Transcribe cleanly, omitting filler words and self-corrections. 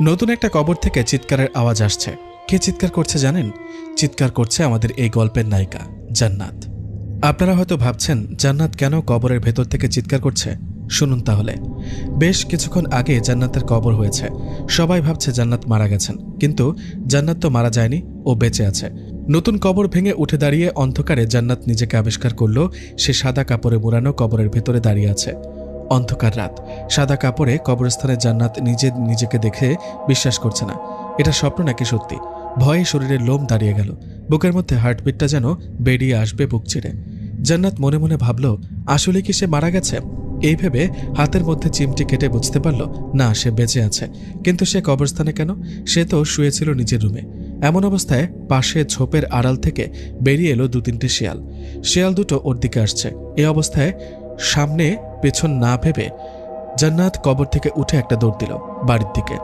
নতুন একটা কবর থেকে চিৎকারের আওয়াজ আসছে। কে চিৎকার করছে জানেন? চিৎকার করছে আমাদের এই গল্পের নায়িকা জান্নাত। আপনারা হয়তো ভাবছেন জান্নাত কেন কবরের ভেতর থেকে চিৎকার করছে। শুনুন তাহলে। বেশ কিছুক্ষণ আগে জান্নাতের কবর হয়েছে। সবাই ভাবছে জান্নাত মারা গেছেন, কিন্তু জান্নাত তো মারা যায়নি, ও বেঁচে আছে। নতুন কবর ভেঙে উঠে দাঁড়িয়ে অন্ধকারে জান্নাত নিজেকে আবিষ্কার করল সে সাদা কাপড়ে মোড়ানো কবরের ভেতরে দাঁড়িয়ে আছে। অন্ধকার রাত, সাদা কাপড়ে কবরস্থানে জান্নাত নিজেকে দেখে বিশ্বাস করছে না। এটা স্বপ্ন নাকি সত্যি? ভয়ে শরীরের লোম দাঁড়িয়ে গেল। বুকের মধ্যে হার্টবিটটা যেন বেরিয়ে আসবে বুক চিরে। জান্নাত মনে মনে ভাবল, আসলে কি সে মারা গেছে? এই ভেবে হাতের মধ্যে চিমটি কেটে বুঝতে পারল না, সে বেঁচে আছে। কিন্তু সে কবরস্থানে কেন? সে তো শুয়েছিল নিজের রুমে। এমন অবস্থায় পাশে ঝোপের আড়াল থেকে বেরিয়ে এলো 2-3টে শিয়াল। শিয়াল দুটো ওর দিকে আসছে। এই অবস্থায় সামনে পেছন না ভেবে জান্নাত কবর থেকে উঠে একটা দৌড় দিল বাড়ির দিকে।